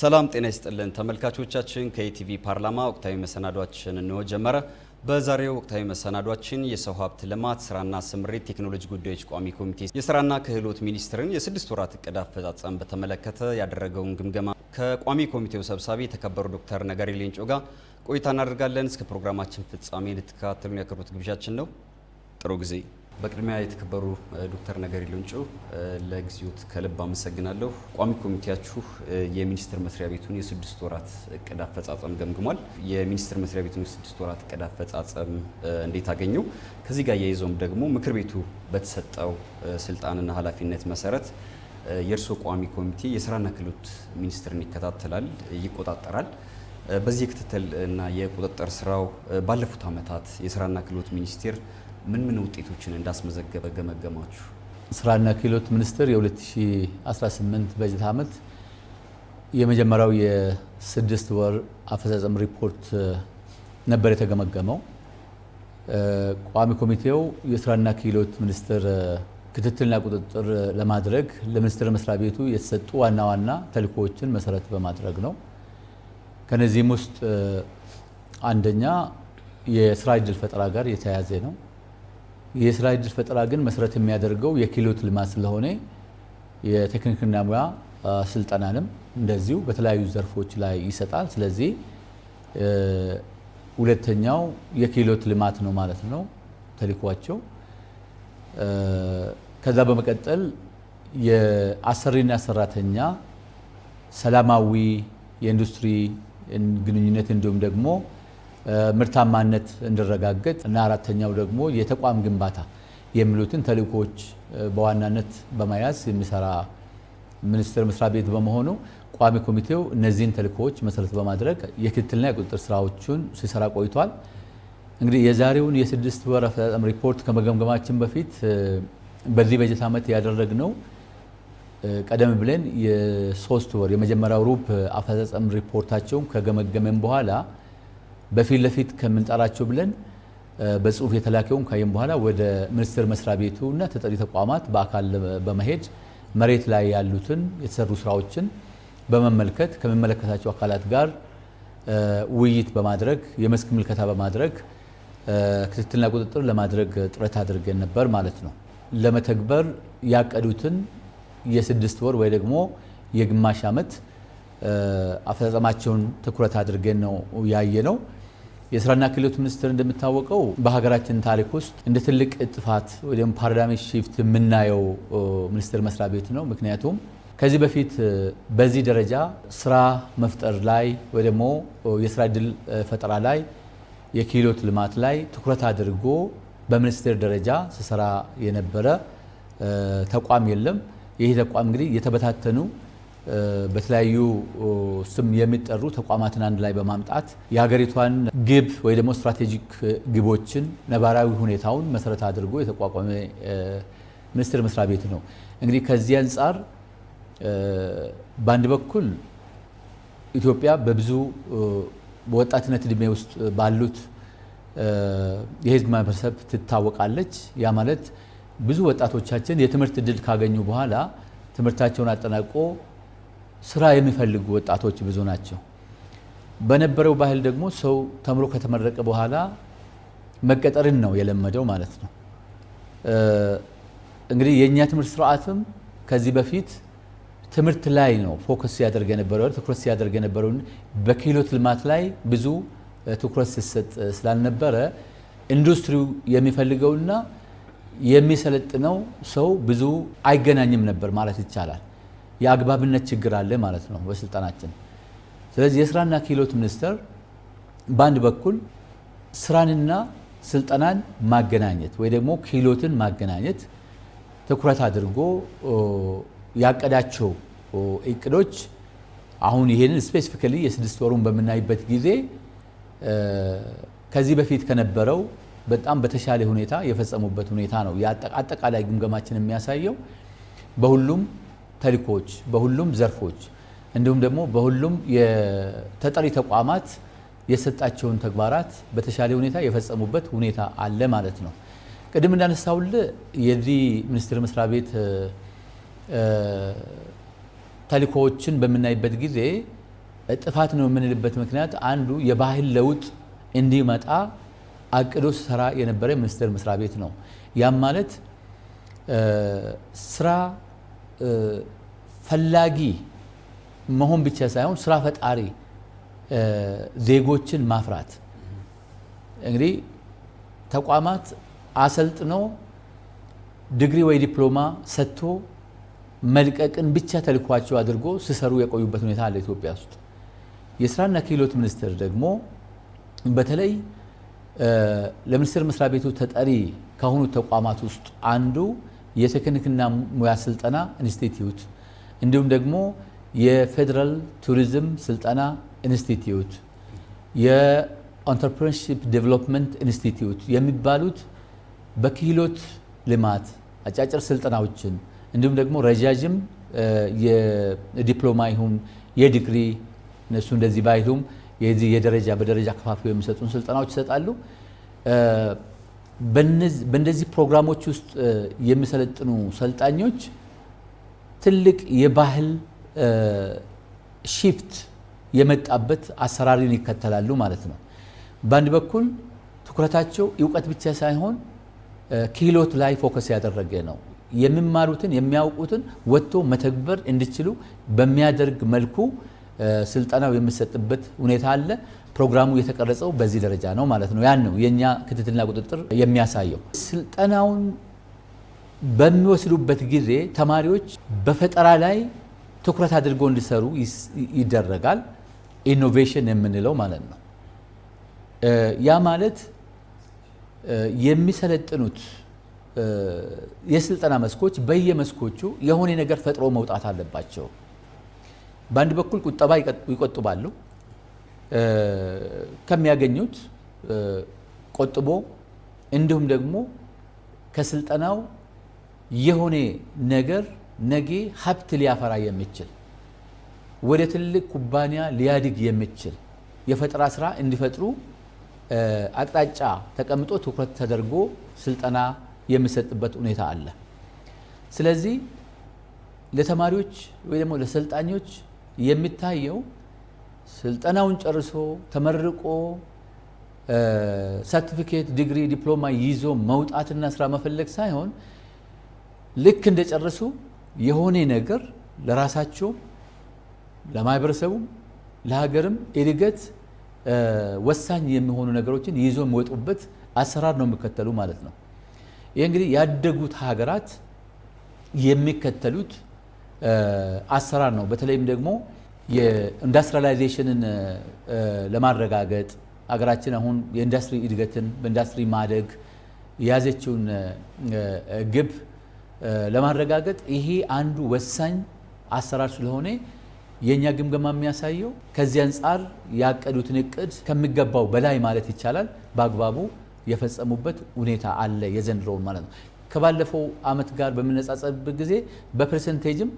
ሰላም ጤና ይስጥልን ተመልካቾቻችን ከኢቲቪ ፓርላማ ወቅታዊ መሰናዷችን ነው ጀመረ። በዛሬው ወቅታዊ መሰናዷችን የሰው ሀብት ልማት ስራና ስምሪት ቴክኖሎጂ ጉዳዮች ቋሚ ኮሚቴ የስራና ክህሎት ሚኒስቴርን የስድስት ወራት እቅድ አፈጻጸም በተመለከተ ያደረገውን ግምገማ ከቋሚ ኮሚቴው ሰብሳቢ የተከበሩ ዶክተር ነገሪ ሌንጮ ጋር ቆይታ እናደርጋለን። እስከ ፕሮግራማችን ፍጻሜ እንድትከታተሉን ያቀርቡት ግብዣችን ነው። ጥሩ ጊዜ። በቅድሚያ የተከበሩ ዶክተር ነገሪ ሌንጮ ለጊዜዎት ከልብ አመሰግናለሁ። ቋሚ ኮሚቴያችሁ የሚኒስቴር መስሪያ ቤቱን የስድስት ወራት እቅድ አፈጻጸም ገምግሟል። የሚኒስቴር መስሪያ ቤቱን የስድስት ወራት እቅድ አፈጻጸም እንዴት አገኘው? ከዚህ ጋር ያይዘውም ደግሞ ምክር ቤቱ በተሰጠው ስልጣንና ኃላፊነት መሰረት የእርሶ ቋሚ ኮሚቴ የስራና ክህሎት ሚኒስቴርን ይከታተላል፣ ይቆጣጠራል። በዚህ ክትትል እና የቁጥጥር ስራው ባለፉት ዓመታት የስራና ክህሎት ሚኒስቴር ምን ውጤቶችን እንዳስመዘገበ ገመገማችሁ? ስራና ክህሎት ሚኒስቴር የ2018 በጀት ዓመት የመጀመሪያው የስድስት ወር አፈጻጸም ሪፖርት ነበር የተገመገመው። ቋሚ ኮሚቴው የስራና ክህሎት ሚኒስቴር ክትትልና ቁጥጥር ለማድረግ ለሚኒስቴር መስሪያ ቤቱ የተሰጡ ዋና ዋና ተልእኮዎችን መሰረት በማድረግ ነው። ከነዚህም ውስጥ አንደኛ የስራ ዕድል ፈጠራ ጋር የተያያዘ ነው። የስራ ዕድል ፈጠራ ግን መሰረት የሚያደርገው የክህሎት ልማት ስለሆነ የቴክኒክና ሙያ ስልጠናንም እንደዚሁ በተለያዩ ዘርፎች ላይ ይሰጣል። ስለዚህ ሁለተኛው የክህሎት ልማት ነው ማለት ነው ተልእኳቸው። ከዛ በመቀጠል የአሰሪና ሰራተኛ ሰላማዊ የኢንዱስትሪ ግንኙነት እንዲሁም ደግሞ ምርታማነት እንዲረጋገጥ እና አራተኛው ደግሞ የተቋም ግንባታ የሚሉትን ተልእኮዎች በዋናነት በመያዝ የሚሰራ ሚኒስቴር መስሪያ ቤት በመሆኑ ቋሚ ኮሚቴው እነዚህን ተልእኮዎች መሰረት በማድረግ የክትትልና የቁጥጥር ስራዎችን ሲሰራ ቆይቷል። እንግዲህ የዛሬውን የስድስት ወር አፈጻጸም ሪፖርት ከመገምገማችን በፊት በዚህ በጀት ዓመት ያደረግነው ቀደም ብለን የሶስት ወር የመጀመሪያው ሩብ አፈጻጸም ሪፖርታቸውን ከገመገመን በኋላ በፊት ለፊት ከምንጠራቸው ብለን በጽሁፍ የተላከውን ካየን በኋላ ወደ ሚኒስቴር መስሪያ ቤቱ እና ተጠሪ ተቋማት በአካል በመሄድ መሬት ላይ ያሉትን የተሰሩ ስራዎችን በመመልከት ከሚመለከታቸው አካላት ጋር ውይይት በማድረግ የመስክ ምልከታ በማድረግ ክትትልና ቁጥጥር ለማድረግ ጥረት አድርገን ነበር ማለት ነው። ለመተግበር ያቀዱትን የስድስት ወር ወይ ደግሞ የግማሽ ዓመት አፈጻጸማቸውን ትኩረት አድርገን ነው ያየነው። የስራና ክህሎት ሚኒስቴር እንደሚታወቀው በሀገራችን ታሪክ ውስጥ እንደ ትልቅ ጥፋት ወይ ደግሞ ፓራዳይም ሺፍት የምናየው ሚኒስቴር መስሪያ ቤት ነው። ምክንያቱም ከዚህ በፊት በዚህ ደረጃ ስራ መፍጠር ላይ ወይ ደግሞ የስራ ዕድል ፈጠራ ላይ የክህሎት ልማት ላይ ትኩረት አድርጎ በሚኒስቴር ደረጃ ሲሰራ የነበረ ተቋም የለም። ይህ ተቋም እንግዲህ የተበታተኑ በተለያዩ ስም የሚጠሩ ተቋማትን አንድ ላይ በማምጣት የሀገሪቷን ግብ ወይ ደግሞ ስትራቴጂክ ግቦችን ነባራዊ ሁኔታውን መሰረት አድርጎ የተቋቋመ ሚኒስቴር መስሪያ ቤት ነው። እንግዲህ ከዚህ አንጻር በአንድ በኩል ኢትዮጵያ በብዙ በወጣትነት እድሜ ውስጥ ባሉት የህዝብ ማህበረሰብ ትታወቃለች። ያ ማለት ብዙ ወጣቶቻችን የትምህርት እድል ካገኙ በኋላ ትምህርታቸውን አጠናቆ ስራ የሚፈልጉ ወጣቶች ብዙ ናቸው። በነበረው ባህል ደግሞ ሰው ተምሮ ከተመረቀ በኋላ መቀጠርን ነው የለመደው ማለት ነው። እንግዲህ የኛ ትምህርት ስርዓትም ከዚህ በፊት ትምህርት ላይ ነው ፎከስ ሲያደርግ የነበረው ትኩረት ሲያደርግ የነበረው በክህሎት ልማት ላይ ብዙ ትኩረት ሲሰጥ ስላልነበረ ኢንዱስትሪው የሚፈልገውና የሚሰለጥነው ሰው ብዙ አይገናኝም ነበር ማለት ይቻላል። የአግባብነት ችግር አለ ማለት ነው በስልጣናችን። ስለዚህ የስራና ክህሎት ሚኒስቴር በአንድ በኩል ስራንና ስልጠናን ማገናኘት ወይ ደግሞ ክህሎትን ማገናኘት ትኩረት አድርጎ ያቀዳቸው እቅዶች አሁን ይሄንን ስፔሲፊካሊ የስድስት ወሩን በምናይበት ጊዜ ከዚህ በፊት ከነበረው በጣም በተሻለ ሁኔታ የፈጸሙበት ሁኔታ ነው አጠቃላይ ግምገማችን የሚያሳየው። በሁሉም ተልእኮች በሁሉም ዘርፎች እንዲሁም ደግሞ በሁሉም የተጠሪ ተቋማት የሰጣቸውን ተግባራት በተሻለ ሁኔታ የፈጸሙበት ሁኔታ አለ ማለት ነው። ቅድም እንዳነሳውልህ የዚህ ሚኒስቴር መስሪያ ቤት ተልእኮዎችን በምናይበት ጊዜ ጥፋት ነው የምንልበት ምክንያት አንዱ የባህል ለውጥ እንዲመጣ አቅዶ ሰራ የነበረ ሚኒስቴር መስሪያ ቤት ነው። ያም ማለት ስራ ፈላጊ መሆን ብቻ ሳይሆን ስራ ፈጣሪ ዜጎችን ማፍራት። እንግዲህ ተቋማት አሰልጥነው ዲግሪ ወይ ዲፕሎማ ሰጥቶ መልቀቅን ብቻ ተልኳቸው አድርጎ ሲሰሩ የቆዩበት ሁኔታ አለ ኢትዮጵያ ውስጥ። የስራና ክህሎት ሚኒስቴር ደግሞ በተለይ ለሚኒስቴር መስሪያ ቤቱ ተጠሪ ከሆኑ ተቋማት ውስጥ አንዱ የቴክኒክና ሙያ ስልጠና ኢንስቲትዩት እንዲሁም ደግሞ የፌደራል ቱሪዝም ስልጠና ኢንስቲትዩት፣ የኢንተርፕረነርሺፕ ዴቨሎፕመንት ኢንስቲትዩት የሚባሉት በክህሎት ልማት አጫጭር ስልጠናዎችን እንዲሁም ደግሞ ረጃጅም የዲፕሎማ ይሁን የዲግሪ እነሱ እንደዚህ ባይሉም የዚህ የደረጃ በደረጃ ከፋፍለው የሚሰጡን ስልጠናዎች ይሰጣሉ። በእነዚህ ፕሮግራሞች ውስጥ የሚሰለጥኑ ሰልጣኞች ትልቅ የባህል ሺፍት የመጣበት አሰራርን ይከተላሉ ማለት ነው። በአንድ በኩል ትኩረታቸው እውቀት ብቻ ሳይሆን ክህሎት ላይ ፎከስ ያደረገ ነው። የሚማሩትን የሚያውቁትን ወጥቶ መተግበር እንዲችሉ በሚያደርግ መልኩ ስልጠናው የሚሰጥበት ሁኔታ አለ። ፕሮግራሙ የተቀረጸው በዚህ ደረጃ ነው ማለት ነው። ያን ነው የኛ ክትትልና ቁጥጥር የሚያሳየው። ስልጠናውን በሚወስዱበት ጊዜ ተማሪዎች በፈጠራ ላይ ትኩረት አድርገው እንዲሰሩ ይደረጋል። ኢኖቬሽን የምንለው ማለት ነው። ያ ማለት የሚሰለጥኑት የስልጠና መስኮች በየመስኮቹ የሆነ ነገር ፈጥሮ መውጣት አለባቸው። በአንድ በኩል ቁጠባ ይቆጥባሉ። ከሚያገኙት ቆጥቦ እንዲሁም ደግሞ ከስልጠናው የሆነ ነገር ነገ ሀብት ሊያፈራ የሚችል ወደ ትልቅ ኩባንያ ሊያድግ የሚችል የፈጠራ ስራ እንዲፈጥሩ አቅጣጫ ተቀምጦ ትኩረት ተደርጎ ስልጠና የሚሰጥበት ሁኔታ አለ። ስለዚህ ለተማሪዎች ወይ ደግሞ ለሰልጣኞች የሚታየው ስልጠናውን ጨርሶ ተመርቆ ሰርቲፊኬት፣ ዲግሪ፣ ዲፕሎማ ይዞ መውጣትና ስራ መፈለግ ሳይሆን ልክ እንደጨረሱ የሆነ ነገር ለራሳቸው ለማህበረሰቡም ለሀገርም እድገት ወሳኝ የሚሆኑ ነገሮችን ይዞ የሚወጡበት አሰራር ነው የሚከተሉ ማለት ነው። ይህ እንግዲህ ያደጉት ሀገራት የሚከተሉት አሰራር ነው። በተለይም ደግሞ የኢንዱስትሪያላይዜሽንን ለማረጋገጥ ሀገራችን አሁን የኢንዱስትሪ እድገትን በኢንዱስትሪ ማደግ የያዘችውን ግብ ለማረጋገጥ ይሄ አንዱ ወሳኝ አሰራር ስለሆነ የኛ ግምገማ የሚያሳየው ከዚህ አንጻር ያቀዱትን እቅድ ከሚገባው በላይ ማለት ይቻላል በአግባቡ የፈጸሙበት ሁኔታ አለ የዘንድሮውን ማለት ነው። ከባለፈው አመት ጋር በመነጻጸርበት ጊዜ በፐርሰንቴጅም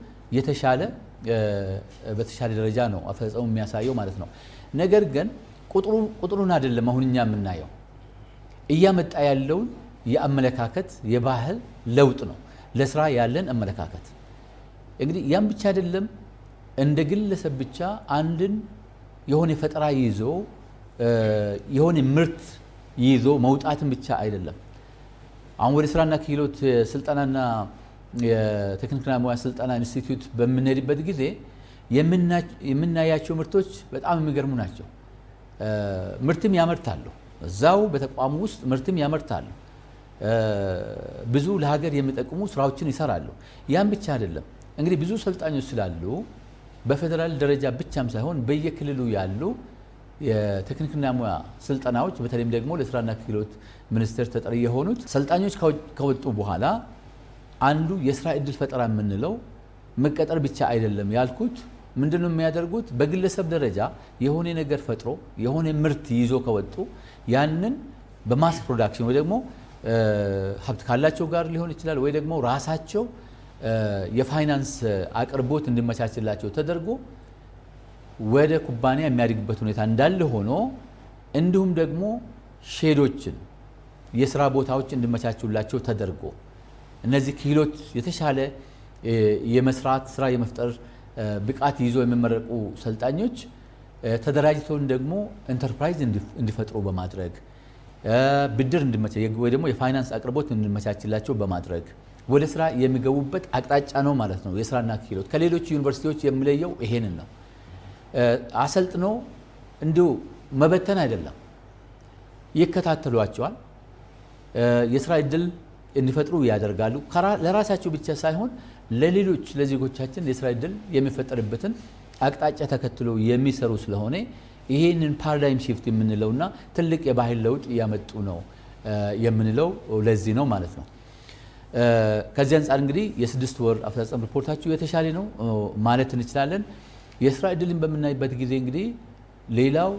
በተሻለ ደረጃ ነው አፈጻጸሙ የሚያሳየው ማለት ነው። ነገር ግን ቁጥሩን አይደለም አሁን እኛ የምናየው እያመጣ ያለውን የአመለካከት የባህል ለውጥ ነው። ለስራ ያለን አመለካከት እንግዲህ ያን ብቻ አይደለም። እንደ ግለሰብ ብቻ አንድን የሆነ ፈጠራ ይዞ የሆነ ምርት ይዞ መውጣትን ብቻ አይደለም። አሁን ወደ ስራና ክህሎት ስልጠናና የቴክኒክና ሙያ ስልጠና ኢንስቲትዩት በምንሄድበት ጊዜ የምናያቸው ምርቶች በጣም የሚገርሙ ናቸው። ምርትም ያመርታሉ፣ እዛው በተቋሙ ውስጥ ምርትም ያመርታሉ። ብዙ ለሀገር የሚጠቅሙ ስራዎችን ይሰራሉ። ያን ብቻ አይደለም እንግዲህ ብዙ ሰልጣኞች ስላሉ በፌደራል ደረጃ ብቻም ሳይሆን በየክልሉ ያሉ የቴክኒክና ሙያ ስልጠናዎች በተለይም ደግሞ ለስራና ክህሎት ሚኒስቴር ተጠሪ የሆኑት ሰልጣኞች ከወጡ በኋላ አንዱ የስራ እድል ፈጠራ የምንለው መቀጠር ብቻ አይደለም ያልኩት። ምንድነው የሚያደርጉት? በግለሰብ ደረጃ የሆነ ነገር ፈጥሮ የሆነ ምርት ይዞ ከወጡ ያንን በማስ ፕሮዳክሽን ወይ ደግሞ ሀብት ካላቸው ጋር ሊሆን ይችላል ወይ ደግሞ ራሳቸው የፋይናንስ አቅርቦት እንዲመቻችላቸው ተደርጎ ወደ ኩባንያ የሚያድግበት ሁኔታ እንዳለ ሆኖ እንዲሁም ደግሞ ሼዶችን የስራ ቦታዎች እንዲመቻቹላቸው ተደርጎ እነዚህ ክህሎት የተሻለ የመስራት ስራ የመፍጠር ብቃት ይዞ የሚመረቁ ሰልጣኞች ተደራጅተውን ደግሞ ኢንተርፕራይዝ እንዲፈጥሩ በማድረግ ብድር ወይ ደግሞ የፋይናንስ አቅርቦት እንዲመቻችላቸው በማድረግ ወደ ስራ የሚገቡበት አቅጣጫ ነው ማለት ነው። የስራና ክህሎት ከሌሎች ዩኒቨርሲቲዎች የሚለየው ይሄንን ነው። አሰልጥኖ እንዲሁ መበተን አይደለም፣ ይከታተሏቸዋል፣ የስራ እድል እንዲፈጥሩ ያደርጋሉ። ለራሳቸው ብቻ ሳይሆን ለሌሎች ለዜጎቻችን የስራ እድል የሚፈጠርበትን አቅጣጫ ተከትሎ የሚሰሩ ስለሆነ ይሄንን ፓራዳይም ሺፍት የምንለውና ትልቅ የባህል ለውጥ እያመጡ ነው የምንለው ለዚህ ነው ማለት ነው። ከዚህ አንጻር እንግዲህ የ6 ወር አፈጻጸም ሪፖርታችሁ የተሻለ ነው ማለት እንችላለን። የስራ እድልን በምናይበት ጊዜ እንግዲህ ሌላው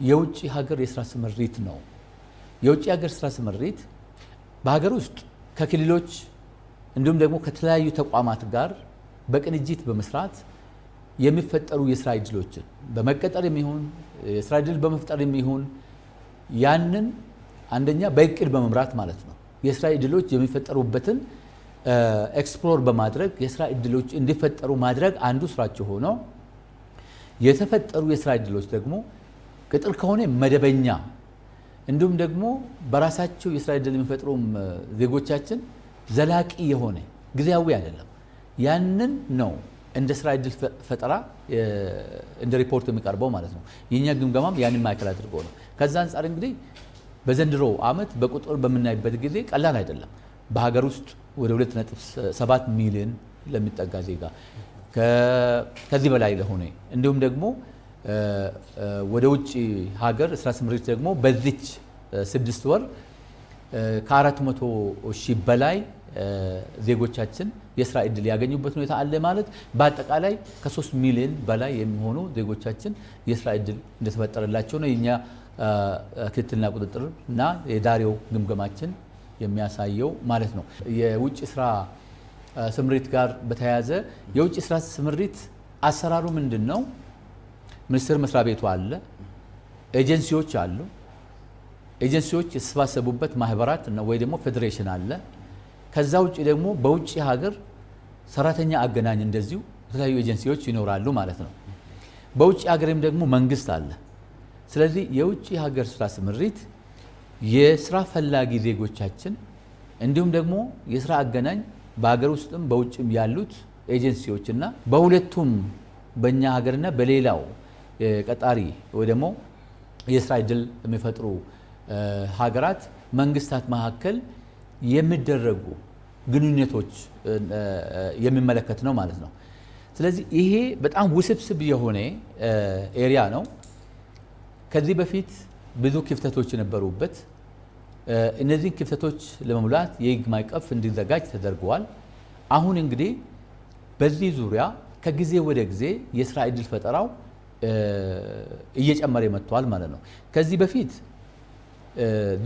የውጭ ሀገር የስራ ስምሪት ነው። የውጭ ሀገር ስራ ስምሪት በሀገር ውስጥ ከክልሎች እንዲሁም ደግሞ ከተለያዩ ተቋማት ጋር በቅንጅት በመስራት የሚፈጠሩ የስራ እድሎችን በመቀጠር የሚሆን የስራ እድል በመፍጠር የሚሆን ያንን አንደኛ በእቅድ በመምራት ማለት ነው። የስራ እድሎች የሚፈጠሩበትን ኤክስፕሎር በማድረግ የስራ እድሎች እንዲፈጠሩ ማድረግ አንዱ ስራቸው ሆኖ የተፈጠሩ የስራ እድሎች ደግሞ ቅጥር ከሆነ መደበኛ እንዲሁም ደግሞ በራሳቸው የስራ እድል የሚፈጥሩ ዜጎቻችን ዘላቂ የሆነ ጊዜያዊ አይደለም። ያንን ነው እንደ ስራ እድል ፈጠራ እንደ ሪፖርት የሚቀርበው ማለት ነው። የኛ ግምገማም ያንን ማዕከል አድርጎ ነው። ከዛ አንጻር እንግዲህ በዘንድሮ ዓመት በቁጥር በምናይበት ጊዜ ቀላል አይደለም። በሀገር ውስጥ ወደ 2.7 ሚሊዮን ለሚጠጋ ዜጋ ከዚህ በላይ ለሆነ እንዲሁም ደግሞ ወደ ውጭ ሀገር ስራ ስምሪት ደግሞ በዚች 6 ወር ከ400 ሺህ በላይ ዜጎቻችን የስራ እድል ያገኙበት ሁኔታ አለ ማለት በአጠቃላይ ከ3 ሚሊዮን በላይ የሚሆኑ ዜጎቻችን የስራ እድል እንደተፈጠረላቸው ነው የኛ ክትትልና ቁጥጥር እና የዳሬው ግምገማችን የሚያሳየው ማለት ነው። የውጭ ስራ ስምሪት ጋር በተያያዘ የውጭ ስራ ስምሪት አሰራሩ ምንድን ነው? ሚኒስቴር መስሪያ ቤቱ አለ፣ ኤጀንሲዎች አሉ። ኤጀንሲዎች የተሰባሰቡበት ማህበራት ወይ ደግሞ ፌዴሬሽን አለ። ከዛ ውጭ ደግሞ በውጭ ሀገር ሰራተኛ አገናኝ እንደዚሁ የተለያዩ ኤጀንሲዎች ይኖራሉ ማለት ነው። በውጭ ሀገርም ደግሞ መንግስት አለ። ስለዚህ የውጭ ሀገር ስራ ስምሪት የስራ ፈላጊ ዜጎቻችን እንዲሁም ደግሞ የስራ አገናኝ በሀገር ውስጥም በውጭም ያሉት ኤጀንሲዎችና በሁለቱም በእኛ ሀገርና በሌላው ቀጣሪ ወይ ደግሞ የስራ እድል የሚፈጥሩ ሀገራት መንግስታት መካከል የሚደረጉ ግንኙነቶች የሚመለከት ነው ማለት ነው። ስለዚህ ይሄ በጣም ውስብስብ የሆነ ኤሪያ ነው። ከዚህ በፊት ብዙ ክፍተቶች የነበሩበት እነዚህን ክፍተቶች ለመሙላት የህግ ማዕቀፍ እንዲዘጋጅ ተደርገዋል። አሁን እንግዲህ በዚህ ዙሪያ ከጊዜ ወደ ጊዜ የስራ እድል ፈጠራው እየጨመረ መጥቷል ማለት ነው። ከዚህ በፊት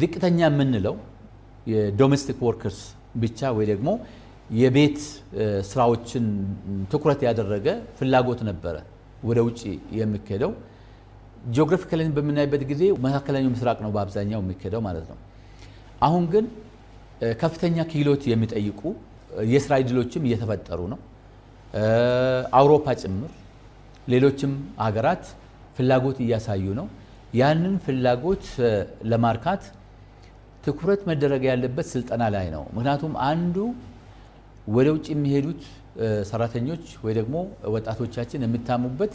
ዝቅተኛ የምንለው የዶሜስቲክ ወርከርስ ብቻ ወይ ደግሞ የቤት ስራዎችን ትኩረት ያደረገ ፍላጎት ነበረ ወደ ውጭ የሚካሄደው። ጂኦግራፊካሊ በምናይበት ጊዜ መካከለኛው ምስራቅ ነው በአብዛኛው የሚካሄደው ማለት ነው። አሁን ግን ከፍተኛ ክህሎት የሚጠይቁ የስራ እድሎችም እየተፈጠሩ ነው። አውሮፓ ጭምር ሌሎችም ሀገራት ፍላጎት እያሳዩ ነው። ያንን ፍላጎት ለማርካት ትኩረት መደረግ ያለበት ስልጠና ላይ ነው። ምክንያቱም አንዱ ወደ ውጭ የሚሄዱት ሰራተኞች ወይ ደግሞ ወጣቶቻችን የሚታሙበት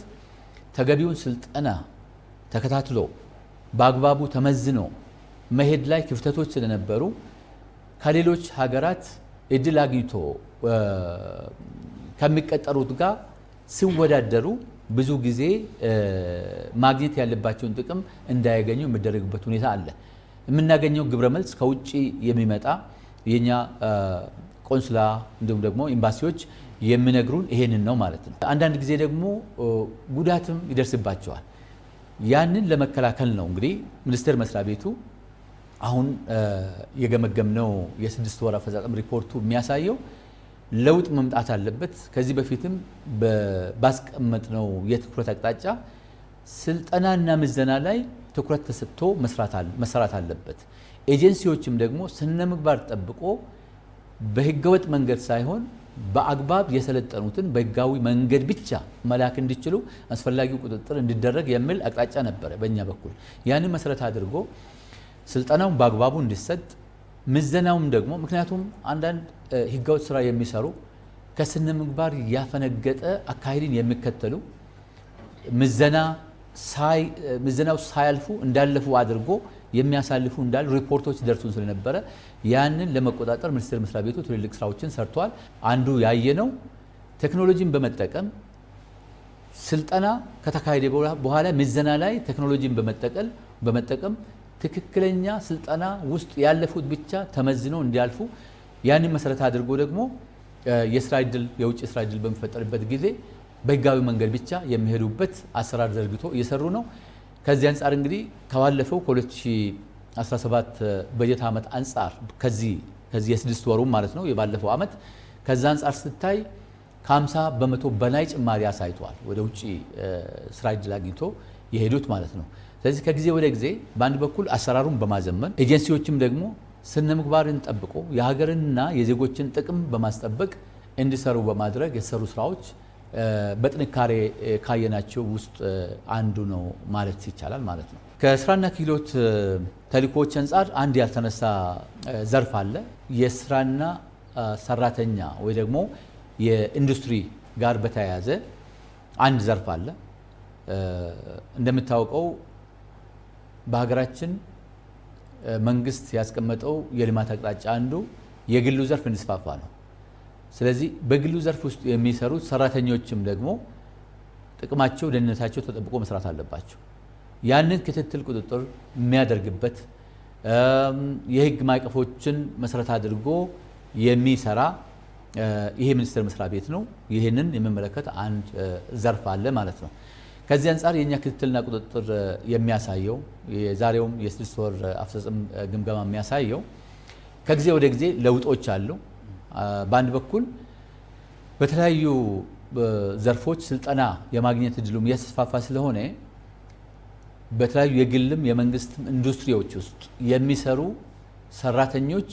ተገቢውን ስልጠና ተከታትሎ በአግባቡ ተመዝኖ መሄድ ላይ ክፍተቶች ስለነበሩ ከሌሎች ሀገራት እድል አግኝቶ ከሚቀጠሩት ጋር ሲወዳደሩ ብዙ ጊዜ ማግኘት ያለባቸውን ጥቅም እንዳያገኙ የሚደረግበት ሁኔታ አለ። የምናገኘው ግብረ መልስ ከውጭ የሚመጣ የኛ ቆንስላ እንዲሁም ደግሞ ኤምባሲዎች የሚነግሩን ይሄንን ነው ማለት ነው። አንዳንድ ጊዜ ደግሞ ጉዳትም ይደርስባቸዋል። ያንን ለመከላከል ነው እንግዲህ ሚኒስቴር መስሪያ ቤቱ አሁን የገመገምነው የ6 ወር አፈጻጸም ሪፖርቱ የሚያሳየው ለውጥ መምጣት አለበት። ከዚህ በፊትም ባስቀመጥነው የትኩረት አቅጣጫ ስልጠናና ምዘና ላይ ትኩረት ተሰጥቶ መስራት አለበት። ኤጀንሲዎችም ደግሞ ስነ ምግባር ጠብቆ በህገወጥ መንገድ ሳይሆን በአግባብ የሰለጠኑትን በህጋዊ መንገድ ብቻ መላክ እንዲችሉ አስፈላጊው ቁጥጥር እንዲደረግ የሚል አቅጣጫ ነበረ በእኛ በኩል። ያንን መሰረት አድርጎ ስልጠናውን በአግባቡ እንዲሰጥ ምዘናውም ደግሞ ምክንያቱም አንዳንድ ህገወጥ ስራ የሚሰሩ ከስነ ምግባር ያፈነገጠ አካሄድን የሚከተሉ ምዘናው ሳያልፉ እንዳለፉ አድርጎ የሚያሳልፉ እንዳሉ ሪፖርቶች ደርሱን ስለነበረ ያንን ለመቆጣጠር ሚኒስቴር መስሪያ ቤቱ ትልልቅ ስራዎችን ሰርቷል። አንዱ ያየነው ቴክኖሎጂን ስልጠና ከተካሄደ በኋላ ምዘና ላይ ቴክኖሎጂን በመጠቀም ትክክለኛ ስልጠና ውስጥ ያለፉት ብቻ ተመዝነው እንዲያልፉ ያንን መሰረት አድርጎ ደግሞ የውጭ ስራ ዕድል በሚፈጠርበት ጊዜ በህጋዊ መንገድ ብቻ የሚሄዱበት አሰራር ዘርግቶ እየሰሩ ነው። ከዚህ አንጻር እንግዲህ ከባለፈው ከ2017 በጀት ዓመት አንጻር ከዚህ የስድስት ወሩ ማለት ነው የባለፈው ዓመት ከዛ አንጻር ስታይ ከ50 በመቶ በላይ ጭማሪ አሳይቷል። ወደ ውጭ ስራ ዕድል አግኝቶ የሄዱት ማለት ነው። ስለዚህ ከጊዜ ወደ ጊዜ በአንድ በኩል አሰራሩን በማዘመን ኤጀንሲዎችም ደግሞ ስነ ምግባርን ጠብቆ የሀገርንና የዜጎችን ጥቅም በማስጠበቅ እንዲሰሩ በማድረግ የተሰሩ ስራዎች በጥንካሬ ካየናቸው ውስጥ አንዱ ነው ማለት ይቻላል ማለት ነው። ከስራና ክህሎት ተልእኮዎች አንጻር አንድ ያልተነሳ ዘርፍ አለ። የስራና ሰራተኛ ወይ ደግሞ የኢንዱስትሪ ጋር በተያያዘ አንድ ዘርፍ አለ። እንደምታውቀው በሀገራችን መንግስት ያስቀመጠው የልማት አቅጣጫ አንዱ የግሉ ዘርፍ እንዲስፋፋ ነው። ስለዚህ በግሉ ዘርፍ ውስጥ የሚሰሩት ሰራተኞችም ደግሞ ጥቅማቸው፣ ደህንነታቸው ተጠብቆ መስራት አለባቸው። ያንን ክትትል ቁጥጥር የሚያደርግበት የህግ ማዕቀፎችን መሰረት አድርጎ የሚሰራ ይሄ ሚኒስቴር መስሪያ ቤት ነው። ይህንን የሚመለከት አንድ ዘርፍ አለ ማለት ነው። ከዚህ አንጻር የኛ ክትትልና ቁጥጥር የሚያሳየው የዛሬውም የስድስት ወር አፈጻጸም ግምገማ የሚያሳየው ከጊዜ ወደ ጊዜ ለውጦች አሉ። በአንድ በኩል በተለያዩ ዘርፎች ስልጠና የማግኘት እድሉም እያስፋፋ ስለሆነ በተለያዩ የግልም የመንግስትም ኢንዱስትሪዎች ውስጥ የሚሰሩ ሰራተኞች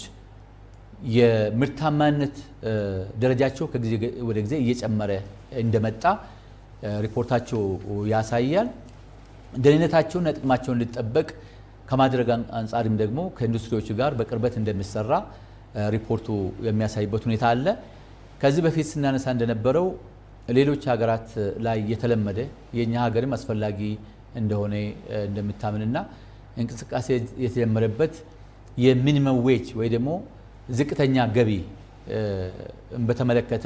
የምርታማነት ደረጃቸው ከጊዜ ወደ ጊዜ እየጨመረ እንደመጣ ሪፖርታቸው ያሳያል። ደህንነታቸውና ጥቅማቸው እንዲጠበቅ ከማድረግ አንጻርም ደግሞ ከኢንዱስትሪዎች ጋር በቅርበት እንደሚሰራ ሪፖርቱ የሚያሳይበት ሁኔታ አለ። ከዚህ በፊት ስናነሳ እንደነበረው ሌሎች ሀገራት ላይ የተለመደ የኛ ሀገርም አስፈላጊ እንደሆነ እንደምታምንና እንቅስቃሴ የተጀመረበት የሚኒመም ዌጅ ወይ ደግሞ ዝቅተኛ ገቢ በተመለከተ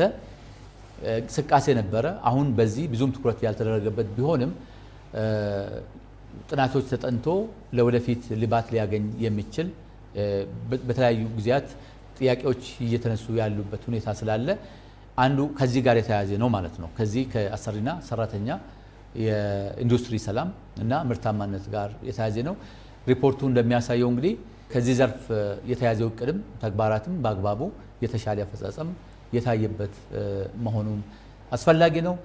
እንቅስቃሴ ነበረ። አሁን በዚህ ብዙም ትኩረት ያልተደረገበት ቢሆንም ጥናቶች ተጠንቶ ለወደፊት ልባት ሊያገኝ የሚችል በተለያዩ ጊዜያት ጥያቄዎች እየተነሱ ያሉበት ሁኔታ ስላለ አንዱ ከዚህ ጋር የተያያዘ ነው ማለት ነው። ከዚህ ከአሰሪና ሰራተኛ የኢንዱስትሪ ሰላም እና ምርታማነት ጋር የተያያዘ ነው። ሪፖርቱ እንደሚያሳየው እንግዲህ ከዚህ ዘርፍ የተያዘው እቅድም ተግባራትም በአግባቡ የተሻለ አፈጻጸም የታየበት መሆኑን አስፈላጊ ነው።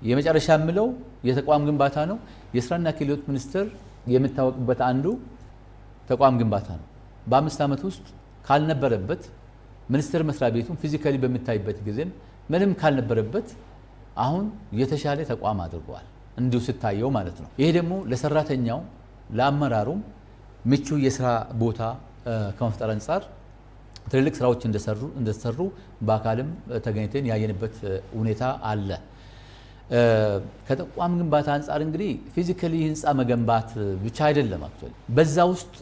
የመጨረሻ የምለው የተቋም ግንባታ ነው። የስራና ክህሎት ሚኒስቴር የሚታወቅበት አንዱ ተቋም ግንባታ ነው። በ5 ዓመት ውስጥ ካልነበረበት ሚኒስቴር መስሪያ ቤቱን ፊዚካሊ በሚታይበት ጊዜም ምንም ካልነበረበት አሁን የተሻለ ተቋም አድርገዋል እንዲሁ ስታየው ማለት ነው። ይሄ ደግሞ ለሰራተኛው ለአመራሩም ምቹ የስራ ቦታ ከመፍጠር አንጻር ትልልቅ ስራዎች እንደተሰሩ በአካልም ተገኝተን ያየንበት ሁኔታ አለ። ከተቋም ግንባታ አንጻር እንግዲህ ፊዚካሊ ህንፃ መገንባት ብቻ አይደለም። አክቹአሊ በዛ ውስጥ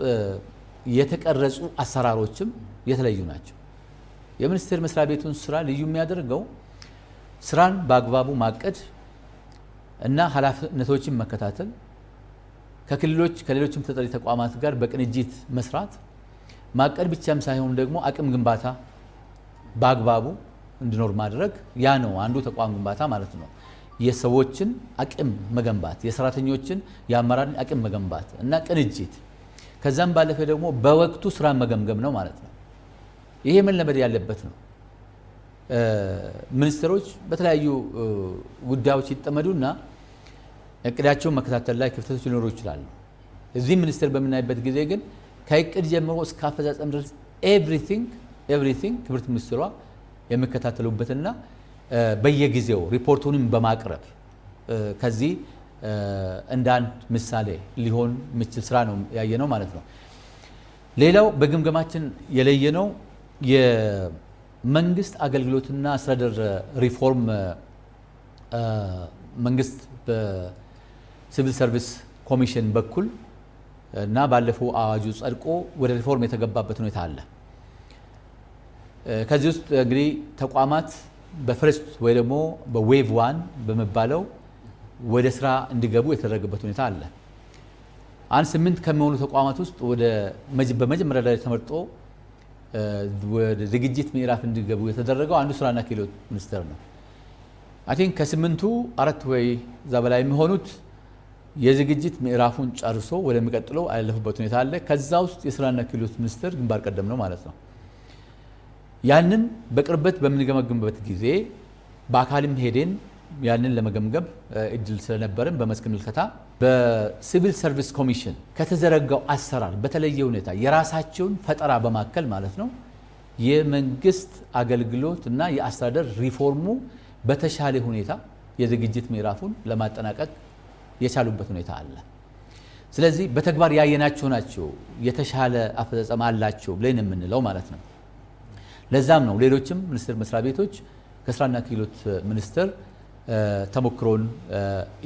የተቀረጹ አሰራሮችም የተለዩ ናቸው። የሚኒስቴር መስሪያ ቤቱን ስራ ልዩ የሚያደርገው ስራን በአግባቡ ማቀድ እና ኃላፊነቶችን መከታተል፣ ከሌሎችም ተጠሪ ተቋማት ጋር በቅንጅት መስራት፣ ማቀድ ብቻም ሳይሆን ደግሞ አቅም ግንባታ በአግባቡ እንዲኖር ማድረግ፣ ያ ነው አንዱ ተቋም ግንባታ ማለት ነው። የሰዎችን አቅም መገንባት፣ የሰራተኞችን የአመራርን አቅም መገንባት እና ቅንጅት፣ ከዛም ባለፈ ደግሞ በወቅቱ ስራን መገምገም ነው ማለት ነው። ይሄ መለመድ ያለበት ነው። ሚኒስትሮች በተለያዩ ጉዳዮች ይጠመዱና እቅዳቸውን መከታተል ላይ ክፍተቶች ሊኖሩ ይችላሉ። እዚህ ሚኒስቴር በምናይበት ጊዜ ግን ከእቅድ ጀምሮ እስከ አፈጻጸም ድረስ ኤቭሪቲንግ ክብርት ሚኒስትሯ የሚከታተሉበትና በየጊዜው ሪፖርቱንም በማቅረብ ከዚህ እንደ አንድ ምሳሌ ሊሆን የሚችል ስራ ነው ያየነው ማለት ነው። ሌላው በግምገማችን የለየነው የመንግስት አገልግሎትና አስተዳደር ሪፎርም መንግስት በሲቪል ሰርቪስ ኮሚሽን በኩል እና ባለፈው አዋጁ ጸድቆ ወደ ሪፎርም የተገባበት ሁኔታ አለ። ከዚህ ውስጥ እንግዲህ ተቋማት በፈርስት ወይ ደግሞ በዌቭ 1 በመባለው ወደ ስራ እንዲገቡ የተደረገበት ሁኔታ አለ። 8 ከሚሆኑ ተቋማት ውስጥ ወደ በመጀመሪያ ላይ ተመርጦ ወደ ዝግጅት ምዕራፍ እንዲገቡ የተደረገው አንዱ ስራና ክህሎት ሚኒስቴር ነው። አይ ቲንክ ከ8ቱ 4 ወይ እዛ በላይ የሚሆኑት የዝግጅት ምዕራፉን ጨርሶ ወደሚቀጥለው ያለፉበት ሁኔታ አለ። ከዛ ውስጥ የስራና ክህሎት ሚኒስቴር ግንባር ቀደም ነው ማለት ነው። ያንን በቅርበት በምንገመግምበት ጊዜ በአካልም ሄደን ያንን ለመገምገም እድል ስለነበረን በመስክ ምልከታ በሲቪል ሰርቪስ ኮሚሽን ከተዘረጋው አሰራር በተለየ ሁኔታ የራሳቸውን ፈጠራ በማከል ማለት ነው የመንግስት አገልግሎት እና የአስተዳደር ሪፎርሙ በተሻለ ሁኔታ የዝግጅት ምዕራፉን ለማጠናቀቅ የቻሉበት ሁኔታ አለ። ስለዚህ በተግባር ያየናቸው ናቸው የተሻለ አፈጻጸም አላቸው ብለን የምንለው ማለት ነው። ለዛም ነው ሌሎችም ሚኒስቴር መስሪያ ቤቶች ከስራና ክህሎት ሚኒስቴር ተሞክሮን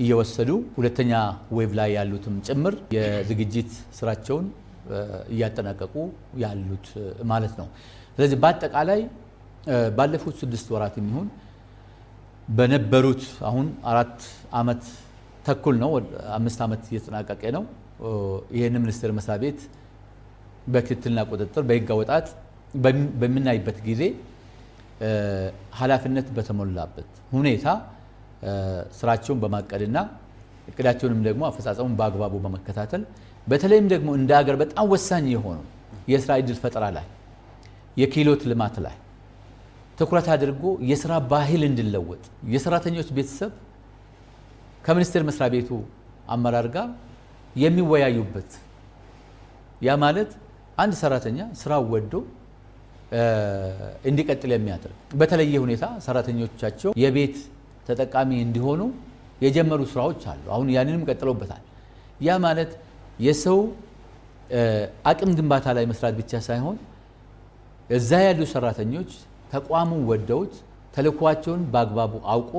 እየወሰዱ ሁለተኛ ዌቭ ላይ ያሉትም ጭምር የዝግጅት ስራቸውን እያጠናቀቁ ያሉት ማለት ነው። ስለዚህ በአጠቃላይ ባለፉት 6 ወራት የሚሆን በነበሩት አሁን 4 ዓመት ተኩል ነው 5 ዓመት እየተጠናቀቀ ነው። ይሄን ሚኒስቴር መስሪያ ቤት በክትትልና ቁጥጥር በህግ አወጣጥ በምናይበት ጊዜ ኃላፊነት በተሞላበት ሁኔታ ስራቸውን በማቀድና እቅዳቸውንም ደግሞ አፈጻጸሙን በአግባቡ በመከታተል በተለይም ደግሞ እንደ ሀገር በጣም ወሳኝ የሆነው የስራ ዕድል ፈጠራ ላይ የክህሎት ልማት ላይ ትኩረት አድርጎ የስራ ባህል እንዲለወጥ የሰራተኞች ቤተሰብ ከሚኒስቴር መስሪያ ቤቱ አመራር ጋር የሚወያዩበት ያ ማለት አንድ ሰራተኛ ስራው ወዶ እንዲቀጥል የሚያደርግ በተለየ ሁኔታ ሰራተኞቻቸው የቤት ተጠቃሚ እንዲሆኑ የጀመሩ ስራዎች አሉ። አሁን ያንንም ቀጥለውበታል። ያ ማለት የሰው አቅም ግንባታ ላይ መስራት ብቻ ሳይሆን እዛ ያሉ ሰራተኞች ተቋሙን ወደውት ተልኳቸውን በአግባቡ አውቆ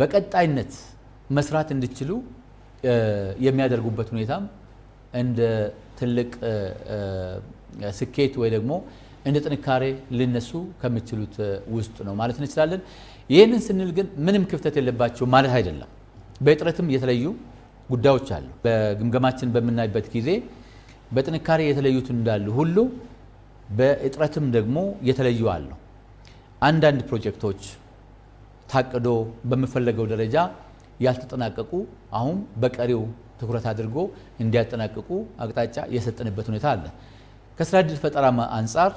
በቀጣይነት መስራት እንዲችሉ የሚያደርጉበት ሁኔታም እንደ ትልቅ ስኬት ወይ ደግሞ እንደ ጥንካሬ ሊነሱ ከሚችሉት ውስጥ ነው ማለት እንችላለን። ይህንን ስንል ግን ምንም ክፍተት የለባቸው ማለት አይደለም። በጥረትም የተለዩ ጉዳዮች አሉ። በግምገማችን በምናይበት ጊዜ በጥንካሬ የተለዩት እንዳሉ ሁሉ በጥረትም ደግሞ የተለዩ አሉ። አንዳንድ ፕሮጀክቶች ታቅዶ በሚፈለገው ደረጃ ያልተጠናቀቁ አሁን በቀሪው ትኩረት አድርጎ እንዲያጠናቅቁ አቅጣጫ የሰጠንበት ሁኔታ አለ። ከስራ ዕድል ፈጠራ አንጻር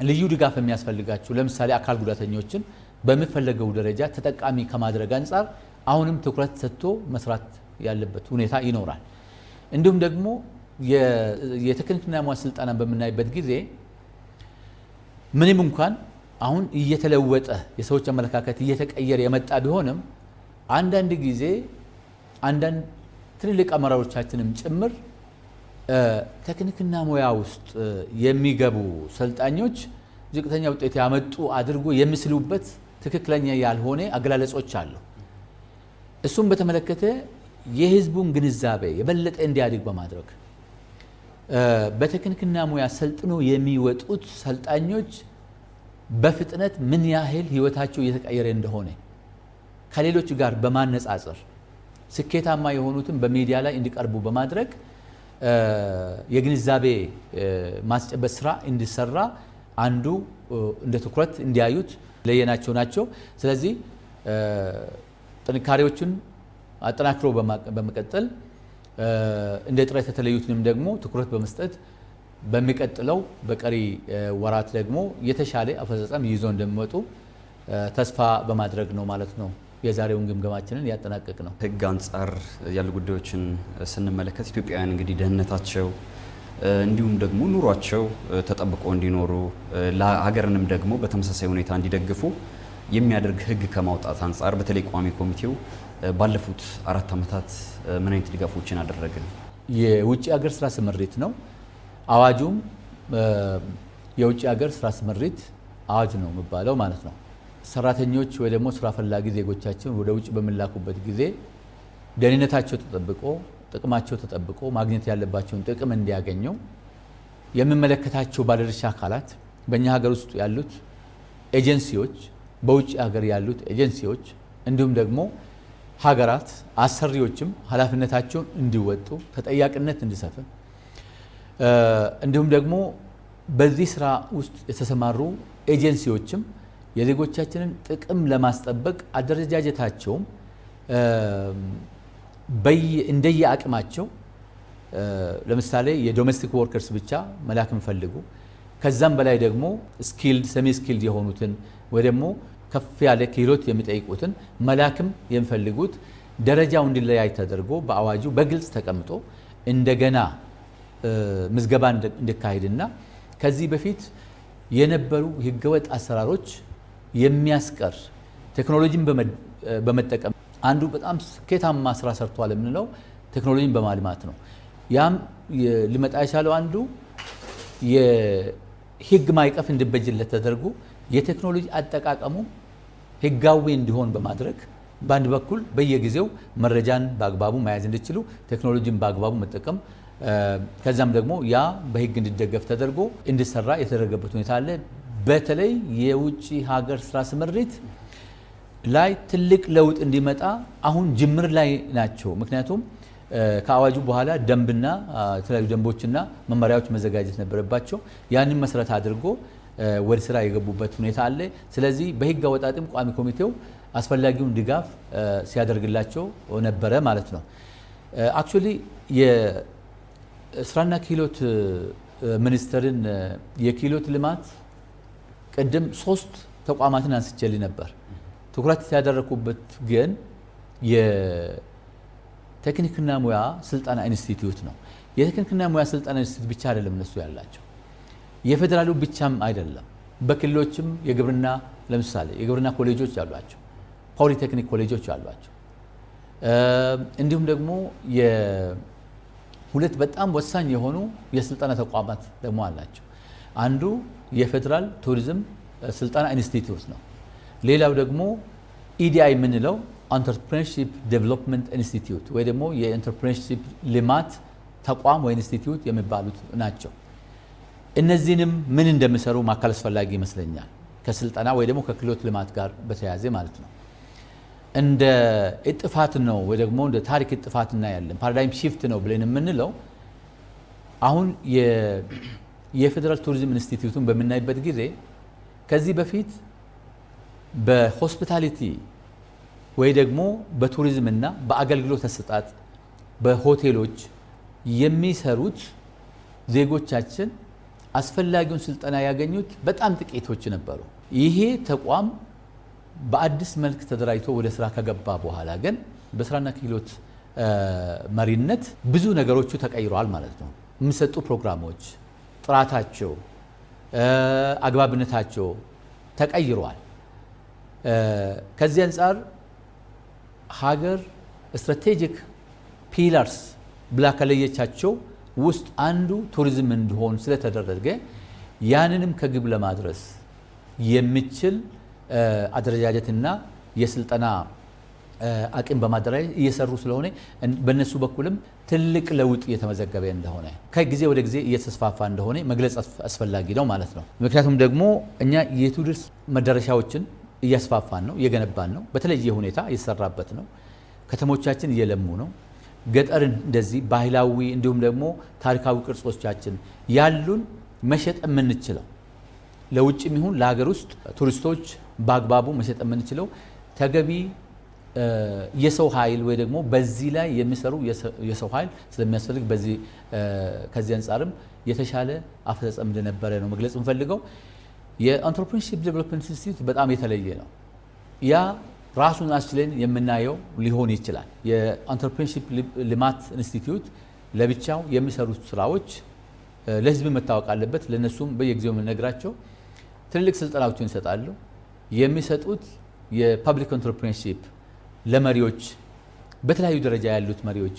ልዩ ድጋፍ የሚያስፈልጋቸው ለምሳሌ አካል ጉዳተኞችን በሚፈለገው ደረጃ ተጠቃሚ ከማድረግ አንጻር አሁንም ትኩረት ሰጥቶ መስራት ያለበት ሁኔታ ይኖራል። እንዲሁም ደግሞ የቴክኒክና ሙያ ስልጠና በምናይበት ጊዜ ምንም እንኳን አሁን እየተለወጠ የሰዎች አመለካከት እየተቀየረ የመጣ ቢሆንም አንዳንድ ጊዜ አንዳንድ ትልልቅ አመራሮቻችንም ጭምር ቴክኒክና ሙያ ውስጥ የሚገቡ ሰልጣኞች ዝቅተኛ ውጤት ያመጡ አድርጎ የሚስሉበት ትክክለኛ ያልሆነ አገላለጾች አሉ። እሱም በተመለከተ የህዝቡን ግንዛቤ የበለጠ እንዲያድግ በማድረግ በቴክኒክና ሙያ ሰልጥኖ የሚወጡት ሰልጣኞች በፍጥነት ምን ያህል ህይወታቸው እየተቀየረ እንደሆነ ከሌሎች ጋር በማነጻጸር ስኬታማ የሆኑትን በሚዲያ ላይ እንዲቀርቡ በማድረግ የግንዛቤ ማስጨበጥ ስራ እንዲሰራ አንዱ እንደ ትኩረት እንዲያዩት ለየናቸው ናቸው። ስለዚህ ጥንካሬዎችን አጠናክሮ በመቀጠል እንደ ጥረት የተለዩትንም ደግሞ ትኩረት በመስጠት በሚቀጥለው በቀሪ ወራት ደግሞ የተሻለ አፈጻጸም ይዞ እንደሚመጡ ተስፋ በማድረግ ነው ማለት ነው የዛሬውን ግምገማችንን ያጠናቀቅ ነው። ህግ አንጻር ያሉ ጉዳዮችን ስንመለከት ኢትዮጵያውያን እንግዲህ ደህንነታቸው እንዲሁም ደግሞ ኑሯቸው ተጠብቆ እንዲኖሩ ለሀገርንም ደግሞ በተመሳሳይ ሁኔታ እንዲደግፉ የሚያደርግ ህግ ከማውጣት አንጻር በተለይ ቋሚ ኮሚቴው ባለፉት 4 ዓመታት ምን አይነት ድጋፎችን አደረገ? የውጭ ሀገር ስራ ስምሪት ነው። አዋጁም የውጭ ሀገር ስራ ስምሪት አዋጅ ነው የሚባለው ማለት ነው። ሰራተኞች ወይ ደግሞ ስራ ፈላጊ ዜጎቻችን ወደ ውጭ በሚላኩበት ጊዜ ደህንነታቸው ተጠብቆ ጥቅማቸው ተጠብቆ ማግኘት ያለባቸውን ጥቅም እንዲያገኙ የሚመለከታቸው ባለድርሻ አካላት በእኛ ሀገር ውስጥ ያሉት ኤጀንሲዎች፣ በውጭ ሀገር ያሉት ኤጀንሲዎች እንዲሁም ደግሞ ሀገራት አሰሪዎችም ኃላፊነታቸውን እንዲወጡ ተጠያቂነት እንዲሰፍን እንዲሁም ደግሞ በዚህ ስራ ውስጥ የተሰማሩ ኤጀንሲዎችም የዜጎቻችንን ጥቅም ለማስጠበቅ አደረጃጀታቸውም እንደየ አቅማቸው ለምሳሌ የዶሜስቲክ ወርከርስ ብቻ መላክ የሚፈልጉ ከዛም በላይ ደግሞ ስኪልድ ሰሚ ስኪልድ የሆኑትን ወይ ደግሞ ከፍ ያለ ክህሎት የሚጠይቁትን መላክም የሚፈልጉት ደረጃው እንዲለያይ ተደርጎ በአዋጁ በግልጽ ተቀምጦ እንደገና ምዝገባ እንዲካሄድና ከዚህ በፊት የነበሩ ህገወጥ አሰራሮች የሚያስቀር ቴክኖሎጂን በመጠቀም አንዱ በጣም ስኬታማ ስራ ሰርቷል የምንለው ቴክኖሎጂን በማልማት ነው። ያም ሊመጣ የቻለው አንዱ የህግ ማዕቀፍ እንዲበጅለት ተደርጎ የቴክኖሎጂ አጠቃቀሙ ህጋዊ እንዲሆን በማድረግ በአንድ በኩል በየጊዜው መረጃን በአግባቡ መያዝ እንዲችሉ ቴክኖሎጂን በአግባቡ መጠቀም ከዛም ደግሞ ያ በህግ እንዲደገፍ ተደርጎ እንዲሰራ የተደረገበት ሁኔታ አለ። በተለይ የውጭ ሀገር ስራ ስምሪት ላይ ትልቅ ለውጥ እንዲመጣ አሁን ጅምር ላይ ናቸው። ምክንያቱም ከአዋጁ በኋላ ደንብና የተለያዩ ደንቦችና መመሪያዎች መዘጋጀት ነበረባቸው። ያንን መሰረት አድርጎ ወደ ስራ የገቡበት ሁኔታ አለ። ስለዚህ በህግ አወጣጥም ቋሚ ኮሚቴው አስፈላጊውን ድጋፍ ሲያደርግላቸው ነበረ ማለት ነው። አክቹሊ የስራና ክህሎት ሚኒስቴርን የክህሎት ልማት ቅድም 3 ተቋማትን አንስቼልኝ ነበር። ትኩረት ያደረኩበት ግን የቴክኒክና ሙያ ስልጠና ኢንስቲትዩት ነው። የቴክኒክና ሙያ ስልጠና ኢንስቲትዩት ብቻ አይደለም እነሱ ያላቸው፣ የፌደራሉ ብቻም አይደለም። በክልሎችም የግብርና ለምሳሌ የግብርና ኮሌጆች አሏቸው፣ ፖሊቴክኒክ ኮሌጆች አሏቸው። እንዲሁም ደግሞ የሁለት በጣም ወሳኝ የሆኑ የስልጠና ተቋማት ደግሞ አላቸው። አንዱ የፌደራል ቱሪዝም ስልጠና ኢንስቲትዩት ነው። ሌላው ደግሞ ኢዲአይ የምንለው ኢንተርፕረነርሺፕ ዴቨሎፕመንት ኢንስቲትዩት ወይ ደግሞ የኢንተርፕረነርሺፕ ልማት ተቋም ወይ ኢንስቲትዩት የሚባሉት ናቸው። እነዚህንም ምን እንደሚሰሩ ማካል አስፈላጊ ይመስለኛል፣ ከስልጠና ወይ ደግሞ ከክህሎት ልማት ጋር በተያያዘ ማለት ነው። እንደ እጥፋት ነው ወይ ደግሞ እንደ ታሪክ እጥፋት እናያለን፣ ፓራዳይም ሺፍት ነው ብለን የምንለው አሁን የፌደራል ቱሪዝም ኢንስቲትዩቱን በምናይበት ጊዜ ከዚህ በፊት በሆስፒታሊቲ ወይ ደግሞ በቱሪዝምና በአገልግሎት አሰጣጥ በሆቴሎች የሚሰሩት ዜጎቻችን አስፈላጊውን ስልጠና ያገኙት በጣም ጥቂቶች ነበሩ። ይሄ ተቋም በአዲስ መልክ ተደራጅቶ ወደ ስራ ከገባ በኋላ ግን በስራና ክህሎት መሪነት ብዙ ነገሮቹ ተቀይረዋል ማለት ነው። የሚሰጡ ፕሮግራሞች ጥራታቸው፣ አግባብነታቸው ተቀይረዋል። ከዚህ አንጻር ሀገር ስትራቴጂክ ፒላርስ ብላ ከለየቻቸው ውስጥ አንዱ ቱሪዝም እንዲሆን ስለተደረገ ያንንም ከግብ ለማድረስ የሚችል አደረጃጀትና የስልጠና አቅም በማደራጀት እየሰሩ ስለሆነ በእነሱ በኩልም ትልቅ ለውጥ እየተመዘገበ እንደሆነ ከጊዜ ወደ ጊዜ እየተስፋፋ እንደሆነ መግለጽ አስፈላጊ ነው ማለት ነው። ምክንያቱም ደግሞ እኛ የቱሪስት መዳረሻዎችን እያስፋፋን ነው፣ እየገነባን ነው፣ በተለየ ሁኔታ እየሰራበት ነው። ከተሞቻችን እየለሙ ነው። ገጠር እንደዚህ ባህላዊ እንዲሁም ደግሞ ታሪካዊ ቅርጾቻችን ያሉን መሸጥ የምንችለው ለውጭም ይሁን ለሀገር ውስጥ ቱሪስቶች በአግባቡ መሸጥ የምንችለው ተገቢ የሰው ኃይል ወይ ደግሞ በዚህ ላይ የሚሰሩ የሰው ኃይል ስለሚያስፈልግ ከዚህ አንጻርም የተሻለ አፈጻጸም እንደነበረ ነው መግለጽ እንፈልገው። የኢንተርፕረነርሺፕ ዴቨሎፕመንት ኢንስቲትዩት በጣም የተለየ ነው። ያ ራሱን አስችለን የምናየው ሊሆን ይችላል። የኢንተርፕረነርሺፕ ልማት ኢንስቲትዩት ለብቻው የሚሰሩት ስራዎች ለህዝብ መታወቅ አለበት። ለነሱም በየጊዜው የምነግራቸው ትልልቅ ስልጠናዎችን ይሰጣሉ። የሚሰጡት የፐብሊክ ኢንተርፕረነርሺፕ ለመሪዎች በተለያዩ ደረጃ ያሉት መሪዎች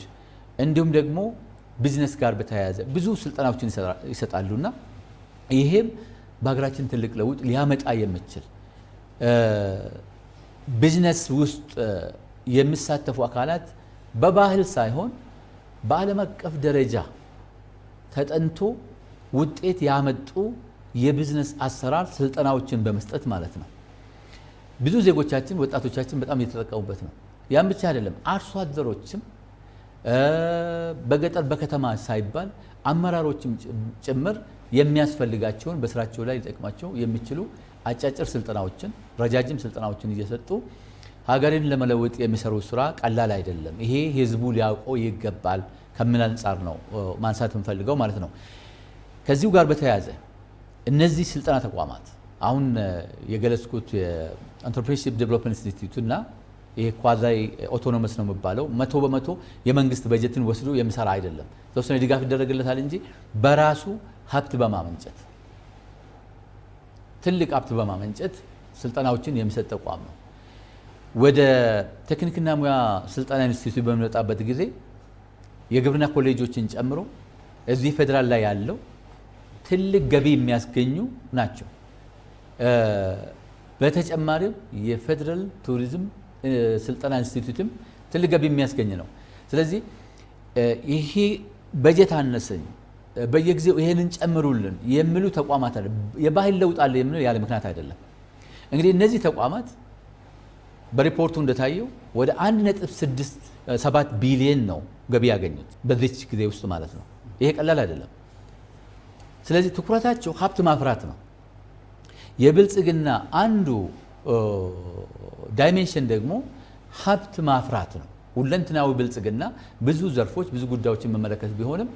እንዲሁም ደግሞ ቢዝነስ ጋር በተያያዘ ብዙ ስልጠናዎችን ይሰጣሉና ይሄም በሀገራችን ትልቅ ለውጥ ሊያመጣ የሚችል ቢዝነስ ውስጥ የሚሳተፉ አካላት በባህል ሳይሆን በዓለም አቀፍ ደረጃ ተጠንቶ ውጤት ያመጡ የቢዝነስ አሰራር ስልጠናዎችን በመስጠት ማለት ነው። ብዙ ዜጎቻችን ወጣቶቻችን በጣም እየተጠቀሙበት ነው። ያን ብቻ አይደለም፣ አርሶ አደሮችም በገጠር በከተማ ሳይባል አመራሮችም ጭምር የሚያስፈልጋቸውን በስራቸው ላይ ሊጠቅማቸው የሚችሉ አጫጭር ስልጠናዎችን ረጃጅም ስልጠናዎችን እየሰጡ ሀገርን ለመለወጥ የሚሰሩ ስራ ቀላል አይደለም። ይሄ ህዝቡ ሊያውቀው ይገባል ከምን አንጻር ነው ማንሳት እንፈልገው ማለት ነው። ከዚሁ ጋር በተያያዘ እነዚህ ስልጠና ተቋማት አሁን የገለጽኩት የኢንተርፕረነርሺፕ ዴቨሎፕመንት ኢንስቲትዩት እና ይሄ ኳዛይ ኦቶኖመስ ነው የሚባለው 100% የመንግስት በጀትን ወስዶ የሚሰራ አይደለም። ተወሰነ ድጋፍ ይደረግለታል እንጂ በራሱ ሀብት በማመንጨት ትልቅ ሀብት በማመንጨት ስልጠናዎችን የሚሰጥ ተቋም ነው። ወደ ቴክኒክና ሙያ ስልጠና ኢንስቲትዩት በሚመጣበት ጊዜ የግብርና ኮሌጆችን ጨምሮ እዚህ ፌደራል ላይ ያለው ትልቅ ገቢ የሚያስገኙ ናቸው። በተጨማሪም የፌደራል ቱሪዝም ስልጠና ኢንስቲትዩትም ትልቅ ገቢ የሚያስገኝ ነው። ስለዚህ ይሄ በጀት አነሰኝ በየጊዜው ይሄንን ጨምሩልን የሚሉ ተቋማት አለ። የባህል ለውጥ አለ የሚለው ያለ ምክንያት አይደለም። እንግዲህ እነዚህ ተቋማት በሪፖርቱ እንደታየው ወደ 1.67 ቢሊዮን ነው ገቢ ያገኙት በዚች ጊዜ ውስጥ ማለት ነው። ይሄ ቀላል አይደለም። ስለዚህ ትኩረታቸው ሀብት ማፍራት ነው። የብልጽግና አንዱ ዳይሜንሽን ደግሞ ሀብት ማፍራት ነው። ሁለንተናዊ ብልጽግና ብዙ ዘርፎች ብዙ ጉዳዮችን መመለከት ቢሆንም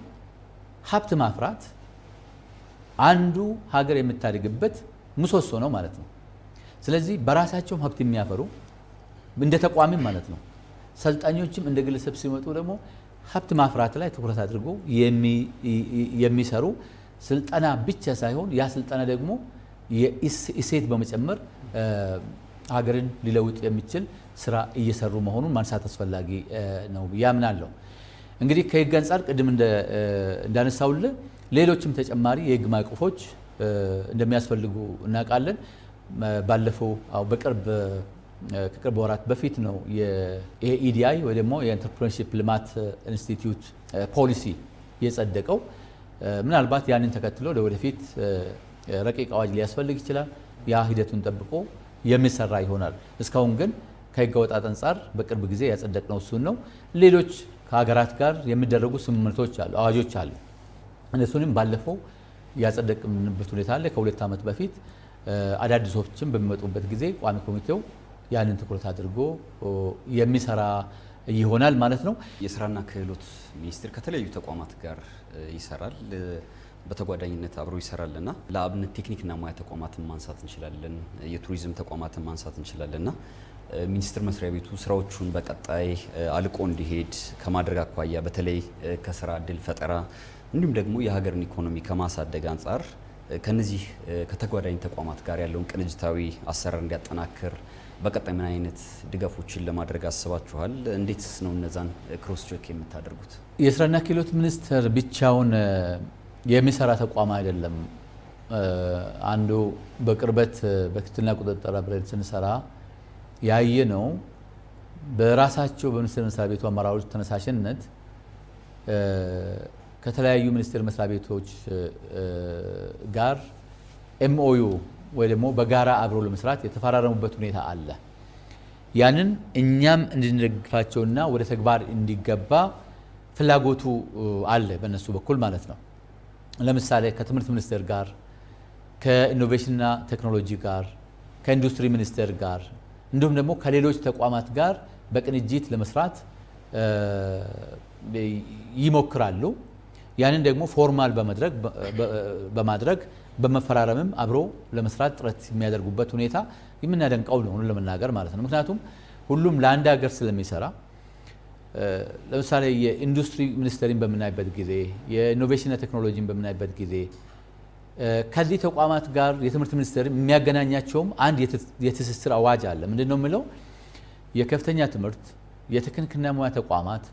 ሀብት ማፍራት አንዱ ሀገር የምታድግበት ምሰሶ ነው ማለት ነው። ስለዚህ በራሳቸውም ሀብት የሚያፈሩ እንደ ተቋሚም ማለት ነው። ሰልጣኞችም እንደ ግለሰብ ሲመጡ ደግሞ ሀብት ማፍራት ላይ ትኩረት አድርገው የሚሰሩ ስልጠና ብቻ ሳይሆን ያ ስልጠና ደግሞ የእሴት በመጨመር ሀገርን ሊለውጥ የሚችል ስራ እየሰሩ መሆኑን ማንሳት አስፈላጊ ነው ብዬ አምናለሁ። እንግዲህ ከህግ አንጻር ቅድም እንዳነሳውልህ ሌሎችም ተጨማሪ የህግ ማዕቀፎች እንደሚያስፈልጉ እናውቃለን። ባለፈው ከቅርብ ወራት በፊት ነው የኢዲአይ ወይ ደግሞ የኢንተርፕረነርሺፕ ልማት ኢንስቲትዩት ፖሊሲ የጸደቀው። ምናልባት ያንን ተከትሎ ለወደፊት ረቂቅ አዋጅ ሊያስፈልግ ይችላል። ያ ሂደቱን ጠብቆ የሚሰራ ይሆናል። እስካሁን ግን ከህግ አወጣጥ አንጻር በቅርብ ጊዜ ያጸደቅነው እሱን ነው። ሌሎች ከሀገራት ጋር የሚደረጉ ስምምነቶች አሉ፣ አዋጆች አሉ። እነሱንም ባለፈው ያጸደቅንበት ሁኔታ አለ። ከ2 ዓመት በፊት አዳዲሶችም በሚመጡበት ጊዜ ቋሚ ኮሚቴው ያንን ትኩረት አድርጎ የሚሰራ ይሆናል ማለት ነው። የስራና ክህሎት ሚኒስቴር ከተለያዩ ተቋማት ጋር ይሰራል፣ በተጓዳኝነት አብሮ ይሰራልና ለአብነት ቴክኒክና ሙያ ተቋማትን ማንሳት እንችላለን፣ የቱሪዝም ተቋማትን ማንሳት እንችላለንና ሚኒስቴር መስሪያ ቤቱ ስራዎቹን በቀጣይ አልቆ እንዲሄድ ከማድረግ አኳያ በተለይ ከስራ እድል ፈጠራ እንዲሁም ደግሞ የሀገርን ኢኮኖሚ ከማሳደግ አንጻር ከነዚህ ከተጓዳኝ ተቋማት ጋር ያለውን ቅንጅታዊ አሰራር እንዲያጠናክር በቀጣይ ምን አይነት ድጋፎችን ለማድረግ አስባችኋል? እንዴትስ ነው እነዛን ክሮስ ቼክ የምታደርጉት? የስራና ክህሎት ሚኒስቴር ብቻውን የሚሰራ ተቋም አይደለም። አንዱ በቅርበት በክትትልና ቁጥጥር አብረን ስንሰራ ያየ ነው። በራሳቸው በሚኒስቴር መስሪያ ቤቱ አመራሮች ተነሳሽነት ከተለያዩ ሚኒስቴር መስሪያ ቤቶች ጋር ኤምኦዩ ወይ ደግሞ በጋራ አብሮ ለመስራት የተፈራረሙበት ሁኔታ አለ። ያንን እኛም እንድንደግፋቸውና ወደ ተግባር እንዲገባ ፍላጎቱ አለ በእነሱ በኩል ማለት ነው። ለምሳሌ ከትምህርት ሚኒስቴር ጋር፣ ከኢኖቬሽንና ቴክኖሎጂ ጋር፣ ከኢንዱስትሪ ሚኒስቴር ጋር እንዲሁም ደግሞ ከሌሎች ተቋማት ጋር በቅንጅት ለመስራት ይሞክራሉ። ያንን ደግሞ ፎርማል በማድረግ በመፈራረምም አብሮ ለመስራት ጥረት የሚያደርጉበት ሁኔታ የምናደንቀው ነው ለመናገር ማለት ነው። ምክንያቱም ሁሉም ለአንድ ሀገር ስለሚሰራ ለምሳሌ የኢንዱስትሪ ሚኒስቴርን በምናይበት ጊዜ የኢኖቬሽንና ቴክኖሎጂን በምናይበት ጊዜ ከዚህ ተቋማት ጋር የትምህርት ሚኒስቴር የሚያገናኛቸውም አንድ የትስስር አዋጅ አለ። ምንድነው የሚለው? የከፍተኛ ትምህርት የቴክኒክና ሙያ ተቋማት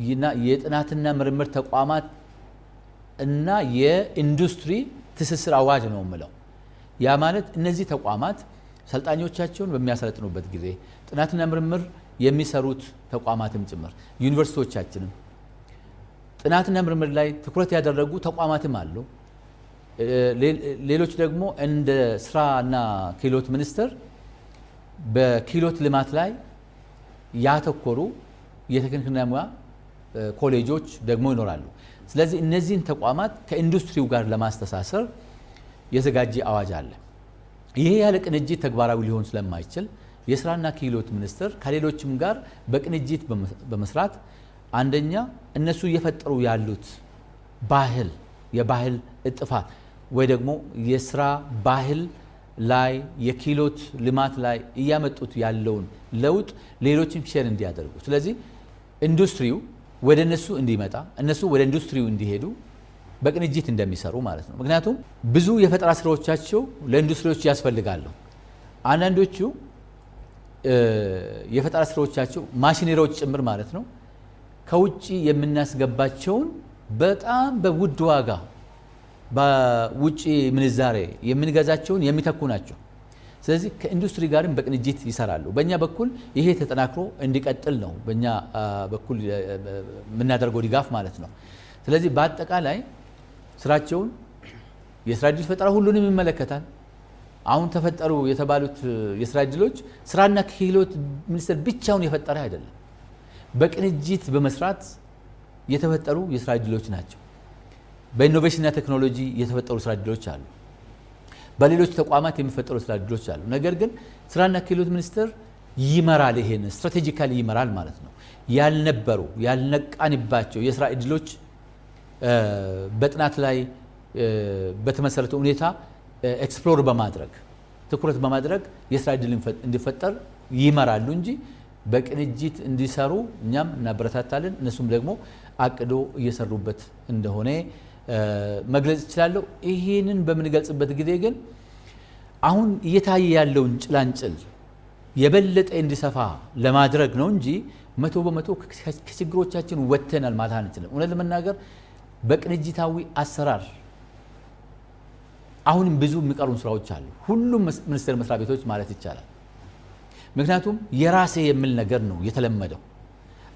እና የጥናትና ምርምር ተቋማት እና የኢንዱስትሪ ትስስር አዋጅ ነው የሚለው። ያ ማለት እነዚህ ተቋማት ሰልጣኞቻቸውን በሚያሰለጥኑበት ጊዜ ጥናትና ምርምር የሚሰሩት ተቋማትም ጭምር ዩኒቨርሲቲዎቻችንም ጥናትና ምርምር ላይ ትኩረት ያደረጉ ተቋማትም አሉ። ሌሎች ደግሞ እንደ ስራና ክህሎት ሚኒስቴር በክህሎት ልማት ላይ ያተኮሩ የቴክኒክና ሙያ ኮሌጆች ደግሞ ይኖራሉ። ስለዚህ እነዚህን ተቋማት ከኢንዱስትሪው ጋር ለማስተሳሰር የተዘጋጀ አዋጅ አለ። ይሄ ያለ ቅንጅት ተግባራዊ ሊሆን ስለማይችል የስራና ክህሎት ሚኒስቴር ከሌሎችም ጋር በቅንጅት በመስራት አንደኛ እነሱ እየፈጠሩ ያሉት የባህል እጥፋት ወይ ደግሞ የስራ ባህል ላይ የክህሎት ልማት ላይ እያመጡት ያለውን ለውጥ ሌሎችም ሼር እንዲያደርጉ፣ ስለዚህ ኢንዱስትሪው ወደ እነሱ እንዲመጣ እነሱ ወደ ኢንዱስትሪው እንዲሄዱ በቅንጅት እንደሚሰሩ ማለት ነው። ምክንያቱም ብዙ የፈጠራ ስራዎቻቸው ለኢንዱስትሪዎች ያስፈልጋሉ። አንዳንዶቹ የፈጠራ ስራዎቻቸው ማሽነሪዎች ጭምር ማለት ነው ከውጪ የምናስገባቸውን በጣም በውድ ዋጋ በውጪ ምንዛሬ የምንገዛቸውን የሚተኩ ናቸው። ስለዚህ ከኢንዱስትሪ ጋርም በቅንጅት ይሰራሉ። በእኛ በኩል ይሄ ተጠናክሮ እንዲቀጥል ነው በእኛ በኩል የምናደርገው ድጋፍ ማለት ነው። ስለዚህ በአጠቃላይ ስራቸውን የስራ ዕድል ፈጠራ ሁሉንም ይመለከታል። አሁን ተፈጠሩ የተባሉት የስራ ዕድሎች ስራና ክህሎት ሚኒስቴር ብቻውን የፈጠረ አይደለም። በቅንጅት በመስራት የተፈጠሩ የስራ ዕድሎች ናቸው። በኢኖቬሽንና ቴክኖሎጂ የተፈጠሩ ስራ ዕድሎች አሉ። በሌሎች ተቋማት የሚፈጠሩ ስራ ዕድሎች አሉ። ነገር ግን ስራና ክህሎት ሚኒስቴር ይመራል፣ ይሄን ስትራቴጂካሊ ይመራል ማለት ነው። ያልነበሩ ያልነቃንባቸው የስራ ዕድሎች በጥናት ላይ በተመሰረተ ሁኔታ ኤክስፕሎር በማድረግ ትኩረት በማድረግ የስራ ዕድል እንዲፈጠር ይመራሉ እንጂ በቅንጅት እንዲሰሩ እኛም እናበረታታለን። እነሱም ደግሞ አቅዶ እየሰሩበት እንደሆነ መግለጽ ይችላለሁ። ይህንን በምንገልጽበት ጊዜ ግን አሁን እየታየ ያለውን ጭላንጭል የበለጠ እንዲሰፋ ለማድረግ ነው እንጂ 100% ከችግሮቻችን ወጥተናል ማለት አንችልም። እውነት ለመናገር በቅንጅታዊ አሰራር አሁንም ብዙ የሚቀሩን ስራዎች አሉ። ሁሉም ሚኒስቴር መስሪያ ቤቶች ማለት ይቻላል። ምክንያቱም የራሴ የሚል ነገር ነው የተለመደው።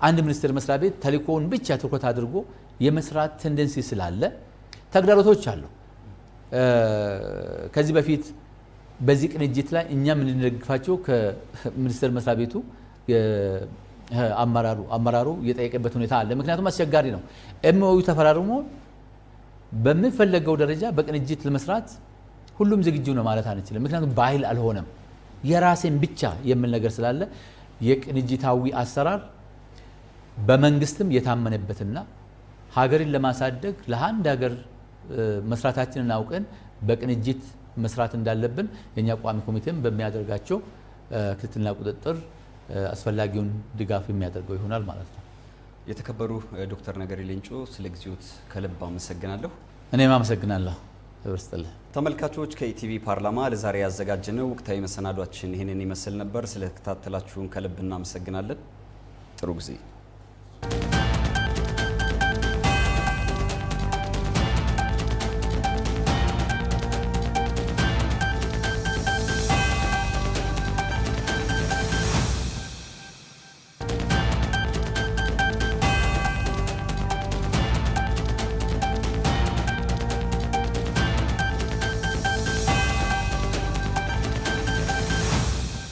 አንድ ሚኒስቴር መስሪያ ቤት ተልእኮውን ብቻ ትኩረት አድርጎ የመስራት ቴንደንሲ ስላለ ተግዳሮቶች አሉ። ከዚህ በፊት በዚህ ቅንጅት ላይ እኛ የምንደግፋቸው ከሚኒስቴር መስሪያ ቤቱ አመራሩ የጠየቀበት ሁኔታ አለ። ምክንያቱም አስቸጋሪ ነው። ኤምኦዩ ተፈራርሞ በሚፈለገው ደረጃ በቅንጅት ለመስራት ሁሉም ዝግጁ ነው ማለት አንችልም። ምክንያቱም ባህል አልሆነም። የራሴን ብቻ የሚል ነገር ስላለ የቅንጅታዊ አሰራር በመንግስትም የታመነበትና ሀገርን ለማሳደግ ለአንድ ሀገር መስራታችንን አውቀን በቅንጅት መስራት እንዳለብን የኛ ቋሚ ኮሚቴም በሚያደርጋቸው ክትትልና ቁጥጥር አስፈላጊውን ድጋፍ የሚያደርገው ይሆናል ማለት ነው። የተከበሩ ዶክተር ነገሪ ሌንጮ ስለ ጊዜዎት ከልብ አመሰግናለሁ። እኔም አመሰግናለሁ። ይወርስተልህ ተመልካቾች ከኢቲቪ ፓርላማ ለዛሬ ያዘጋጀነው ወቅታዊ መሰናዷችን ይህንን ይመስል ነበር። ስለተከታተላችሁን ከልብ እናመሰግናለን። ጥሩ ጊዜ